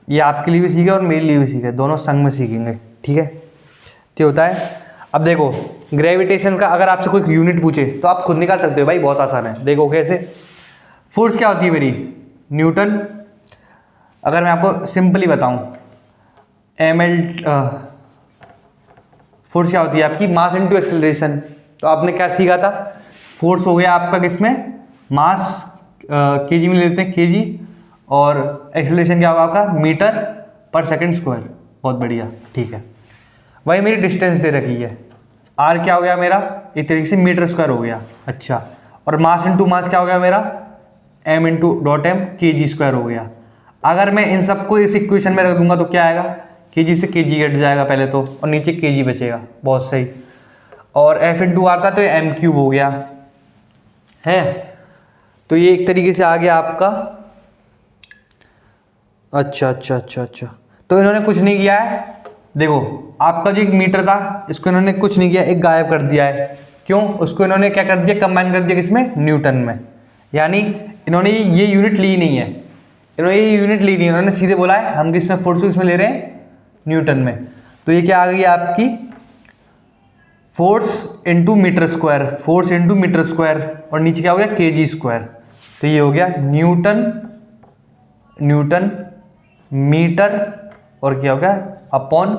ये आपके लिए भी सीखे और मेरे लिए भी सीखे, दोनों संग में सीखेंगे। ठीक है, तो होता है। अब देखो ग्रेविटेशन का अगर आपसे कोई यूनिट पूछे तो आप खुद निकाल सकते हो भाई, बहुत आसान है। देखो कैसे, फोर्स क्या होती है मेरी, न्यूटन। अगर मैं आपको सिंपली बताऊं, फोर्स क्या होती है आपकी, मास इनटू एक्सेलरेशन। तो आपने क्या सीखा था, फोर्स हो गया आपका किसमें, मास केजी में लेते हैं, केजी, और एक्सेलरेशन क्या होगा आपका, मीटर पर सेकंड स्क्वायर। बहुत बढ़िया, ठीक है। वही मेरी डिस्टेंस दे रखी है, आर क्या हो गया मेरा, एक तरीके से मीटर स्क्वायर हो गया। अच्छा, और मास इनटू मास क्या हो गया मेरा, M into dot M, KG square हो गया। अगर मैं इन सबको इस इक्वेशन में रख दूंगा तो क्या आएगा, केजी से केजी हट जाएगा पहले तो, और नीचे केजी बचेगा। बहुत सही। और एफ इंटू आर था तो एम क्यूब हो गया है। तो ये एक तरीके से आ गया आपका। अच्छा अच्छा अच्छा अच्छा, तो इन्होंने कुछ नहीं किया है। देखो आपका जो एक मीटर था, इसको इन्होंने कुछ नहीं किया, एक गायब कर दिया है। क्यों, उसको इन्होंने क्या कर दिया, कंबाइन कर दिया किसमें, न्यूटन में। यानी इन्होंने ये यूनिट ली नहीं है, इन्होंने ये यूनिट ली नहीं है, इन्होंने सीधे बोला है हम किसमें, फोर्स को किसमें ले रहे हैं, न्यूटन में। तो ये क्या आ गई आपकी, force into metre square, force into metre square, और नीचे क्या हो गया, केजी स्क्वायर। तो ये हो गया न्यूटन मीटर, और क्या हो गया, अपॉन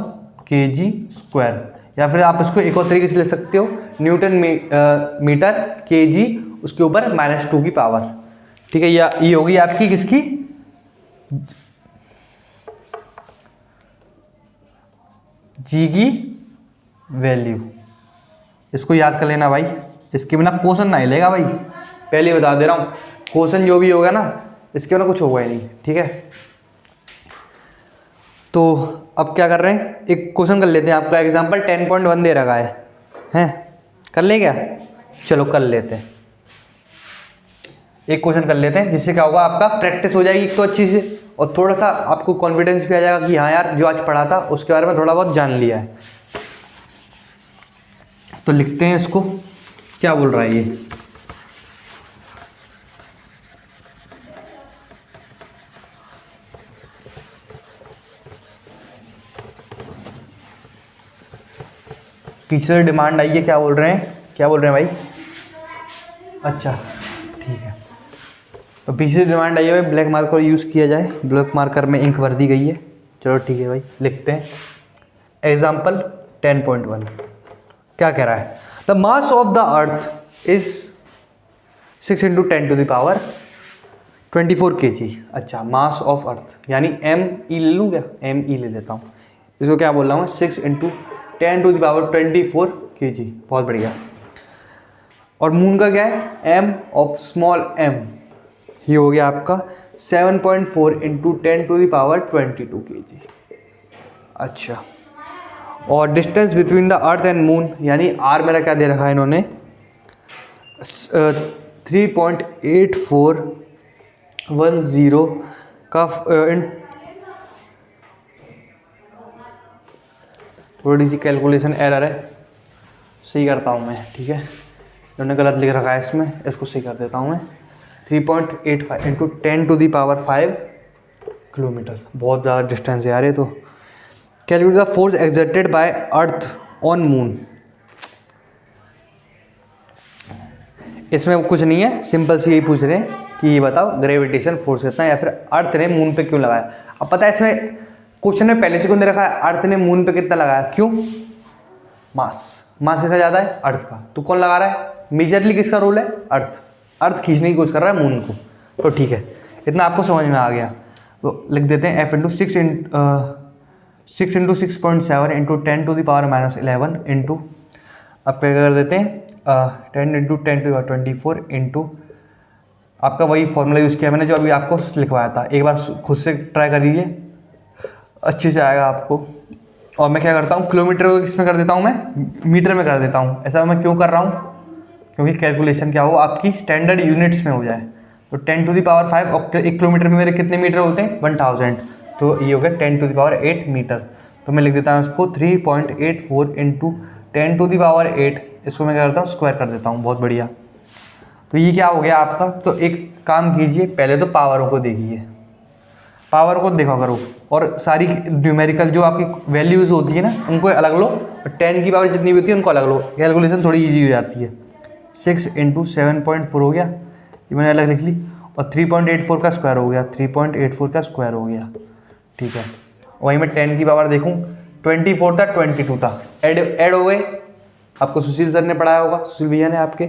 केजी स्क्वायर। या फिर आप इसको एक और तरीके से ले सकते हो, न्यूटन मीटर केजी, उसके ऊपर -2 की पावर। ठीक है, ये होगी आपकी किसकी, जी की वैल्यू। इसको याद कर लेना भाई, इसके बिना क्वेश्चन ना हिलेगा भाई, पहले बता दे रहा हूँ। क्वेश्चन जो भी होगा ना, इसके बिना कुछ होगा ही नहीं। ठीक है, तो अब क्या कर रहे हैं, एक क्वेश्चन कर लेते हैं। आपका एग्जांपल 10.1 दे रखा है, हैं, कर लें क्या, चलो कर लेते हैं। एक क्वेश्चन कर लेते हैं, जिससे क्या होगा, आपका प्रैक्टिस हो जाएगी एक तो अच्छी से, और थोड़ा सा आपको कॉन्फिडेंस भी आ जाएगा कि हाँ यार, जो आज पढ़ा था उसके बारे में थोड़ा बहुत जान लिया है। तो लिखते हैं इसको, क्या बोल रहा है ये, पीछे से डिमांड आई है, क्या बोल रहे हैं, क्या बोल रहे हैं भाई, अच्छा ठीक है। तो पीछे से डिमांड आई है भाई, ब्लैक मार्कर यूज़ किया जाए, ब्लैक मार्कर में इंक भर दी गई है। चलो ठीक है भाई, लिखते हैं एग्जाम्पल 10.1। क्या कह रहा है, the mass of the earth is 6 × 10⁻24 kg। अच्छा, मास ऑफ अर्थ यानी एम ई ले लूँ क्या, एम ई ले लेता हूँ। इसको क्या बोल रहा हूँ, 6 × 10⁻24 kg। बहुत बढ़िया। और मून का क्या है, एम ऑफ स्मॉल एम, ये हो गया आपका 7.4 × 10⁻22 kg। अच्छा, और distance between the earth and moon, यानी आर मेरा क्या दे रखा है इन्होंने, 3.8410 का थोड़ी सी कैलकुलेशन एरर है, सही करता हूँ मैं। ठीक है, इन्होंने गलत लिख रखा है इसमें, इसको सही कर देता हूँ मैं। 3.85 × 10⁵ किलोमीटर, बहुत ज़्यादा डिस्टेंस है यार ये तो। Calculate the force exerted by earth on moon. इसमें कुछ नहीं है, सिंपल सी यही पूछ रहे हैं कि ये बताओ ग्रेविटेशन फोर्स कितना है, या फिर अर्थ ने मून पे क्यों लगाया। अब पता है इसमें क्वेश्चन में पहले से कौन दे रखा है, अर्थ ने मून पे कितना लगाया, क्यों, मास किसका ज़्यादा है, अर्थ का, तो कौन लगा रहा है, मेजरली किसका रोल है, अर्थ खींचने की कोशिश कर रहा है मून को। तो ठीक है, इतना आपको समझ में आ गया। तो लिख देते हैं F into 6 into 6.7 into 10⁻11 into, आप क्या कर देते हैं 10 इंटू 10⁻24 इंटू, आपका वही फॉर्मूला यूज़ किया मैंने जो अभी आपको लिखवाया था, एक बार खुद से ट्राई कर लीजिए, अच्छे से आएगा आपको। और मैं क्या करता हूँ, किलोमीटर को किस में कर देता हूँ, मैं मीटर में कर देता हूँ। ऐसा मैं क्यों कर रहा हूँ, क्योंकि कैलकुलेशन क्या हो आपकी स्टैंडर्ड यूनिट्स में हो जाए। तो 10⁵ और 1 किलोमीटर में मेरे कितने मीटर होते हैं, 1000, तो ये हो गया 10⁸ मीटर। तो मैं लिख देता हूँ इसको 3.84 इंटू 10⁸, इसको मैं क्या करता हूँ, स्क्वायर कर देता हूँ। बहुत बढ़िया। तो ये क्या हो गया आपका, तो एक काम कीजिए, पहले तो पावरों को देखिए, पावर को देखा करो, और सारी न्यूमेरिकल जो आपकी वैल्यूज़ होती है ना उनको अलग लो, और 10 की पावर जितनी भी होती है उनको अलग लो, कैलकुलेशन थोड़ी ईजी हो जाती है। 6 इंटू 7.4 हो गया, ये मैंने अलग लिख ली, और 3.84 का स्क्वायर हो गया, 3.84 का स्क्वायर हो गया, ठीक है। वहीं मैं 10 की पावर देखूँ, 24 था, 22 था, ऐड हो गए, आपको सुशील सर ने पढ़ाया होगा, सुशील भैया ने आपके,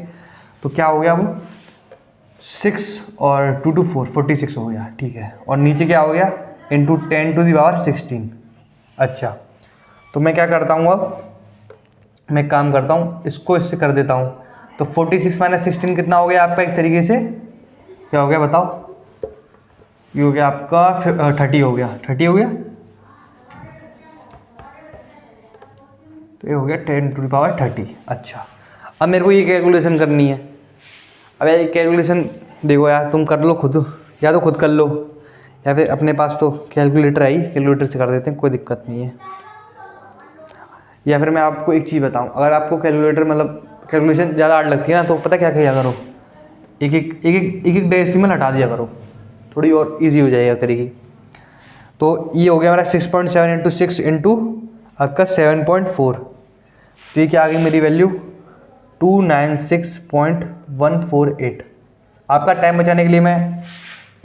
तो क्या हो गया वो 6 और 2 to 4 46 हो गया, ठीक है। और नीचे क्या हो गया, इंटू 10⁻16। अच्छा, तो मैं क्या करता हूँ, अब मैं काम करता हूँ, इसको इससे कर देता हूँ, तो 46 - 16 कितना हो गया आपका, एक तरीके से क्या हो गया बताओ, ये हो गया आपका 30 हो गया, 30 हो गया, तो ये हो गया 10⁻30। अच्छा, अब मेरे को ये कैलकुलेशन करनी है। अब ये कैलकुलेशन देखो यार, तुम कर लो खुद, या तो खुद कर लो, या फिर अपने पास तो कैलकुलेटर है ही, कैलकुलेटर से कर देते हैं, कोई दिक्कत नहीं है। या फिर मैं आपको एक चीज़ बताऊं, अगर आपको कैलकुलेटर मतलब कैलकुलेशन ज़्यादा हार्ड लगती है ना, तो पता क्या किया करो, एक डेसिमल हटा दिया करो, थोड़ी और इजी हो जाएगा करेगी। तो ये हो गया मेरा 6.7 इंटू 6 इंटू आपका 7.4, तो ये क्या आ गई मेरी वैल्यू 296.148। आपका टाइम बचाने के लिए मैं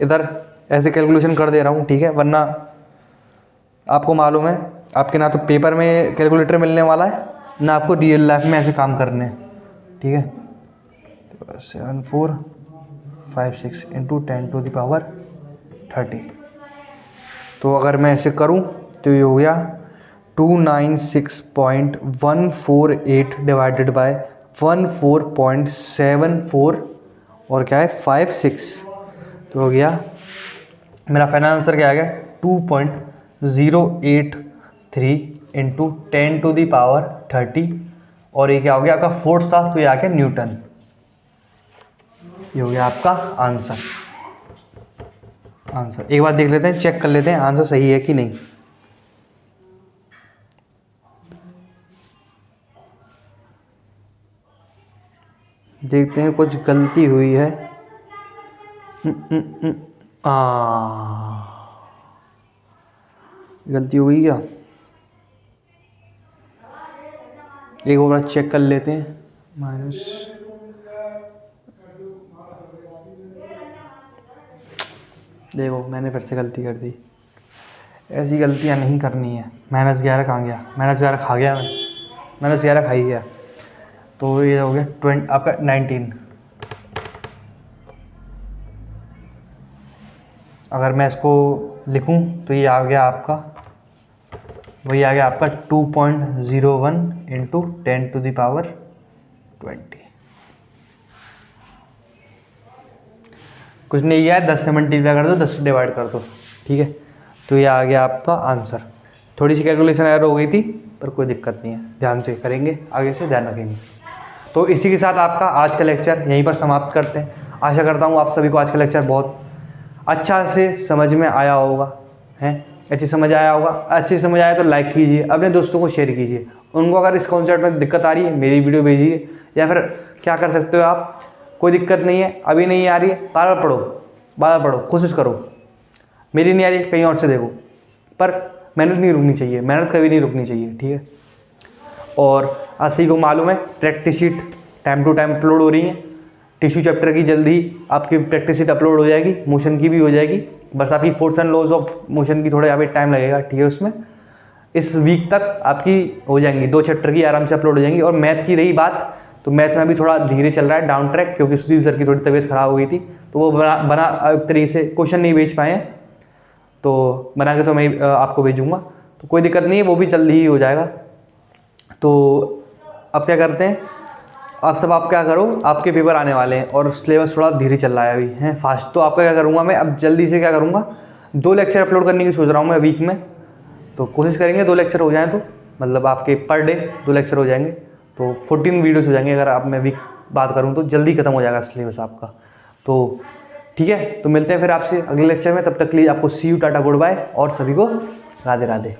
इधर ऐसे कैलकुलेशन कर दे रहा हूँ, ठीक है, वरना आपको मालूम है आपके ना तो पेपर में कैलकुलेटर मिलने वाला है, ना आपको रियल लाइफ में ऐसे काम करने हैं, ठीक है। 7456 इंटू 10⁻30, तो अगर मैं ऐसे करूँ तो ये हो गया 296.148 डिवाइडेड बाय 14.74 और क्या है 56, तो हो गया मेरा फाइनल आंसर क्या आ गया 2.083 इंटू 10⁻30, और ये क्या हो गया आपका फोर्स था, तो ये आ गया न्यूटन। ये हो गया आपका आंसर। एक बार देख लेते हैं, चेक कर लेते हैं आंसर सही है कि नहीं। देखते हैं कुछ गलती हुई है। गलती हुई क्या, एक बार चेक कर लेते हैं। माइनस देखो, मैंने फिर से गलती कर दी, ऐसी गलतियां नहीं करनी है। -11 कहाँ गया, -11 खा गया मैं, -11 खा ही गया, तो ये हो गया 20 आपका 19। अगर मैं इसको लिखूं तो ये आ गया आपका, वही आ गया आपका 2.01 इंटू 10⁻20। कुछ नहीं किया है, 10 से मल्टीप्लाई कर दो, 10 से डिवाइड कर दो, ठीक है। तो ये आ गया आपका आंसर। थोड़ी सी कैलकुलेशन एरर हो गई थी, पर कोई दिक्कत नहीं है, ध्यान से करेंगे, आगे से ध्यान रखेंगे। तो इसी के साथ आपका आज का लेक्चर यहीं पर समाप्त करते हैं। आशा करता हूँ आप सभी को आज का लेक्चर बहुत अच्छा से समझ में आया होगा, हैं, अच्छी समझ आया होगा। अच्छी समझ आया तो लाइक कीजिए, अपने दोस्तों को शेयर कीजिए, उनको अगर इस कॉन्सेप्ट में दिक्कत आ रही है मेरी वीडियो भेजिए, या फिर क्या कर सकते हो आप, कोई दिक्कत नहीं है, अभी नहीं आ रही है, बार बार पढ़ो, कोशिश करो, मेरी नहीं आ रही है कहीं और से देखो, पर मेहनत नहीं रुकनी चाहिए, मेहनत कभी नहीं रुकनी चाहिए, ठीक है। और आप सभी को मालूम है practice sheet time to time upload हो रही है। टिश्यू चैप्टर की जल्दी ही आपकी प्रैक्टिस शीट अपलोड हो जाएगी, मोशन की भी हो जाएगी, बस आपकी force and laws of motion की थोड़ा यहाँ पे टाइम लगेगा, ठीक है। उसमें इस वीक तक आपकी हो जाएंगी 2 चैप्टर की आराम से अपलोड हो जाएंगी। और मैथ की रही बात, तो मैथ में अभी थोड़ा धीरे चल रहा है, डाउन ट्रैक, क्योंकि सुधीर सर की थोड़ी तबीयत खराब हो गई थी, तो वो बना एक तरीके से क्वेश्चन नहीं भेज पाए हैं, तो बना के तो मैं आपको भेजूँगा, तो कोई दिक्कत नहीं है, वो भी जल्दी ही हो जाएगा। तो अब क्या करते हैं, आप क्या करो, आपके पेपर आने वाले हैं और सिलेबस थोड़ा धीरे चल रहा है अभी, है फास्ट। तो आपका क्या करूँगा मैं, अब जल्दी से क्या करूँगा, 2 लेक्चर अपलोड करने की सोच रहा हूँ मैं वीक में, तो कोशिश करेंगे 2 लेक्चर हो जाएँ, तो मतलब आपके पर डे 2 लेक्चर हो जाएंगे, तो 14 वीडियोस हो जाएंगे। अगर आप मैं वीक बात करूँ तो जल्दी खत्म हो जाएगा सिलेबस आपका। तो ठीक है, तो मिलते हैं फिर आपसे अगले लेक्चर में, तब तक के लिए आपको सी यू, टाटा, गुड बाय, और सभी को राधे राधे।